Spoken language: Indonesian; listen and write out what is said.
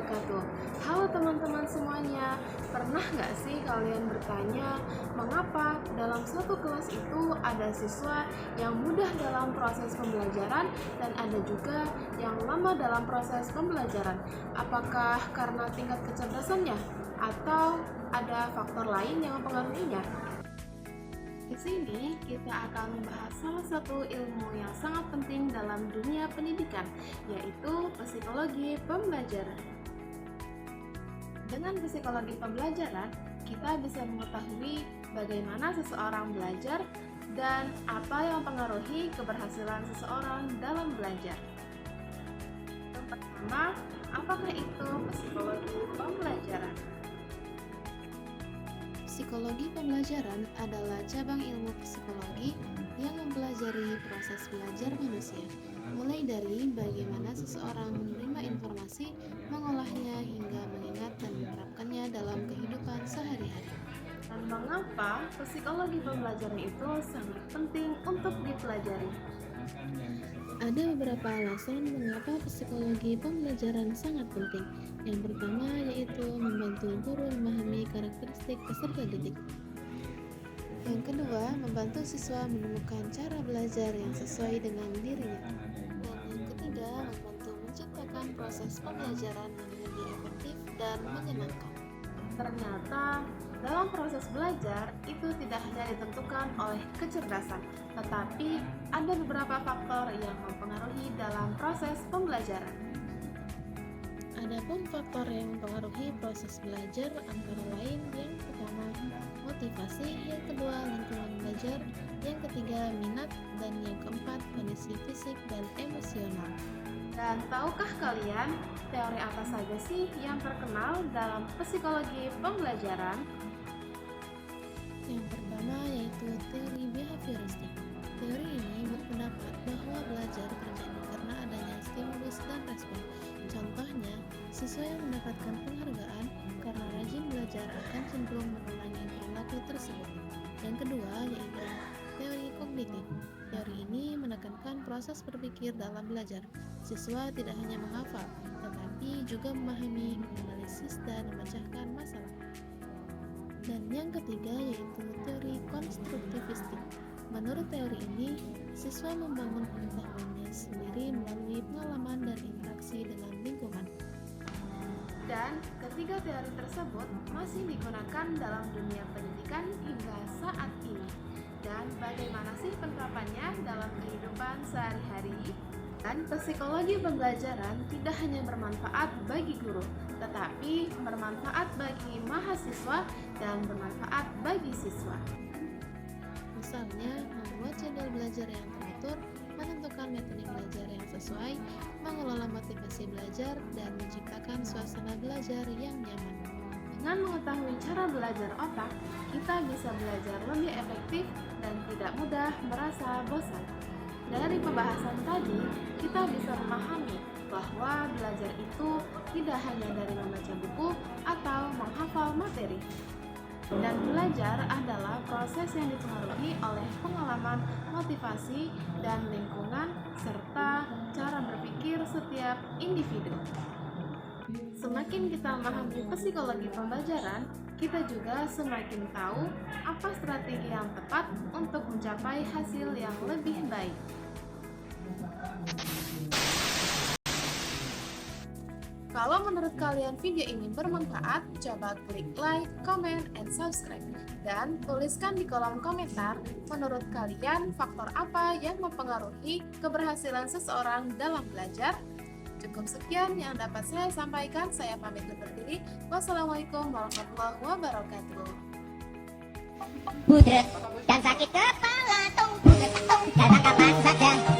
wabarakatuh. Halo teman-teman semuanya, pernah nggak sih kalian bertanya mengapa dalam suatu kelas itu ada siswa yang mudah dalam proses pembelajaran dan ada juga yang lama dalam proses pembelajaran? Apakah karena tingkat kecerdasannya atau ada faktor lain yang mempengaruhinya? Di sini kita akan membahas salah satu ilmu yang sangat penting dalam dunia pendidikan, yaitu psikologi pembelajaran. Dengan psikologi pembelajaran, kita bisa mengetahui bagaimana seseorang belajar dan apa yang mempengaruhi keberhasilan seseorang dalam belajar. Yang pertama, apakah itu psikologi pembelajaran? Psikologi pembelajaran adalah cabang ilmu psikologi yang mempelajari proses belajar manusia, mulai dari bagaimana seseorang menerima informasi, mengolahnya, hingga mengingat dan menerapkannya dalam kehidupan sehari-hari. Dan mengapa psikologi pembelajaran itu sangat penting untuk dipelajari? Ada beberapa alasan mengapa psikologi pembelajaran sangat penting. Yang pertama yaitu membantu guru memahami karakteristik peserta didik. Yang kedua, membantu siswa menemukan cara belajar yang sesuai dengan dirinya. Dan yang ketiga, membantu menciptakan proses pembelajaran yang lebih efektif dan menyenangkan. Ternyata dalam proses belajar itu tidak hanya ditentukan oleh kecerdasan, tetapi ada beberapa faktor yang mempengaruhi dalam proses pembelajaran. Adapun faktor yang mempengaruhi proses belajar antara lain yang pertama motivasi, yang kedua lingkungan belajar, yang ketiga minat, dan yang keempat kondisi fisik dan emosional. Dan tahukah kalian teori apa saja sih yang terkenal dalam psikologi pembelajaran? Yang pertama yaitu teori behavioristik. Teori ini berpendapat bahwa belajar terjadi karena adanya stimulus dan respon. Contohnya, siswa yang mendapatkan penghargaan karena rajin belajar akan cenderung mengulangi perilaku tersebut. Yang kedua yaitu teori kognitif. Teori ini menekankan proses berpikir dalam belajar. Siswa tidak hanya menghafal, tetapi juga memahami, menganalisis, dan memecahkan masalah. Dan yang ketiga yaitu teori konstruktivistik. Menurut teori ini, siswa membangun pengetahuannya sendiri melalui pengalaman dan interaksi dengan lingkungan. Dan ketiga teori tersebut masih digunakan dalam dunia pendidikan hingga saat ini. Dan bagaimana sih penerapannya dalam kehidupan sehari-hari? Dan psikologi pembelajaran tidak hanya bermanfaat bagi guru, tetapi bermanfaat bagi mahasiswa dan bermanfaat bagi siswa. Misalnya, membuat jadwal belajar yang teratur, menentukan metode belajar yang sesuai, mengelola motivasi belajar, dan menciptakan suasana belajar yang nyaman. Dengan mengetahui cara belajar otak, kita bisa belajar lebih efektif dan tidak mudah merasa bosan. Dari pembahasan tadi, kita bisa memahami bahwa belajar itu tidak hanya dari membaca buku atau menghafal materi. Dan belajar adalah proses yang dipengaruhi oleh pengalaman, motivasi, dan lingkungan, serta cara berpikir setiap individu. Semakin kita memahami psikologi pembelajaran, kita juga semakin tahu apa strategi yang tepat untuk mencapai hasil yang lebih baik. Kalau menurut kalian video ini bermanfaat, coba klik like, comment, and subscribe. Dan tuliskan di kolom komentar menurut kalian faktor apa yang mempengaruhi keberhasilan seseorang dalam belajar. Cukup sekian yang dapat saya sampaikan. Saya pamit undur diri. Wassalamualaikum warahmatullahi wabarakatuh. Budek dan sakit kepala, datang kapan saja.